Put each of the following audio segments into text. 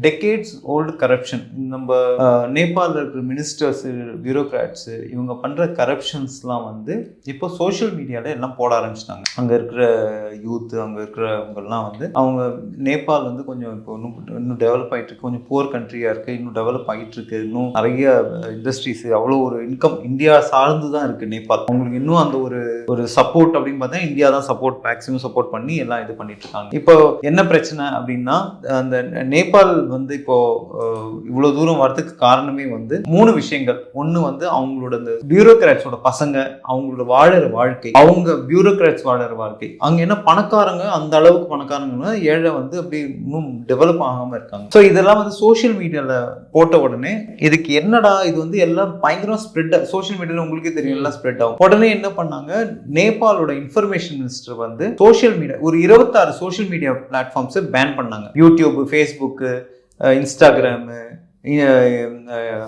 Decades old corruption. நம்ம நேபாளில் இருக்கிற ministers, பியூரோக்ராட்ஸு இவங்க பண்ணுற கரப்ஷன்ஸ்லாம் வந்து இப்போ சோஷியல் மீடியாவில் எல்லாம் போட ஆரம்பிச்சிட்டாங்க. அங்கே இருக்கிற யூத்து, அங்கே இருக்கிறவங்கெல்லாம் வந்து அவங்க நேபாள் வந்து கொஞ்சம் இப்போ இன்னும் டெவலப் ஆகிட்டு இருக்கு, கொஞ்சம் புவர் கண்ட்ரியாக இருக்குது, இன்னும் டெவலப் ஆகிட்டு இருக்கு, இன்னும் நிறைய இண்டஸ்ட்ரீஸ், அவ்வளோ ஒரு இன்கம் இந்தியா சார்ந்து தான் இருக்குது நேபாள். அவங்களுக்கு இன்னும் அந்த ஒரு சப்போர்ட் அப்படின்னு பார்த்தா இந்தியா தான் மேக்ஸிமம் சப்போர்ட் பண்ணி எல்லாம் இது பண்ணிட்டு இருக்காங்க. இப்போ என்ன பிரச்சனை அப்படின்னா, அந்த நேபாள் வந்து இப்போ இவ்வளவு தூரம் வரதுக்கு காரணமே வந்து 3 விஷயங்கள். ஒன்று வந்து அவங்களோட அந்த பியூரோக்ராட்ஸோட பசங்க, அவங்களோட வாழற வாழ்க்கை, அவங்க பியூரோக்ராட்ஸ் வாழற வாழ்க்கை. அங்க என்ன பணக்காரங்க, அந்த அளவுக்கு பணக்காரங்கன்னா ஏழை வந்து அப்படி இன்னும் டெவலப் ஆகாம இருக்காங்க. ஸோ இதெல்லாம் வந்து சோஷியல் மீடியால போட்ட உடனே இதுக்கு என்னடா இது வந்து எல்லாம் பயங்கரம் ஸ்ப்ரெட், சோஷியல் மீடியால உங்களுக்கே தெரியும் எல்லாம் ஸ்ப்ரெட் ஆகும். உடனே என்ன பண்ணாங்க, நேபாளோட இன்ஃபர்மேஷன் மினிஸ்டர் வந்து சோஷியல் மீடியா ஒரு 26 சோஷியல் மீடியா பிளாட்ஃபார்ம்ஸை பேன் பண்ணாங்க. யூடியூப், ஃபேஸ்புக்கு, இன்ஸ்டாகிராமு,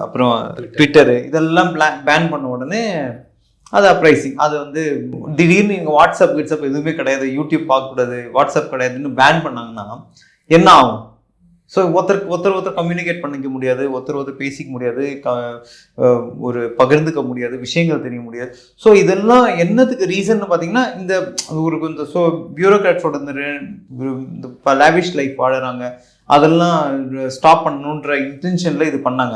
அப்புறம் ட்விட்டரு, இதெல்லாம் பேன் பண்ண உடனே அது அப்ரைசிங். அது வந்து திடீர்னு நீங்கள் வாட்ஸ்அப் எதுவுமே கிடையாது, யூடியூப் பார்க்கக்கூடாது, வாட்ஸ்அப் கிடையாதுன்னு பேன் பண்ணாங்கன்னா என்ன ஆகும்? ஸோ ஒருத்தர் கம்யூனிகேட் பண்ணிக்க முடியாது, ஒருத்தர் பேசிக்க முடியாது, ஒரு பகிர்ந்துக்க முடியாது, விஷயங்கள் தெரிய முடியாது. ஸோ இதெல்லாம் என்னதுக்கு ரீசன் பார்த்தீங்கன்னா, இந்த பியூரோக்ராட்ஸோட இந்த லாவிஷ் லைஃப் வாழறாங்க, அதெல்லாம் ஸ்டாப் பண்ணணுன்ற இன்டென்ஷன்ல இது பண்ணாங்க.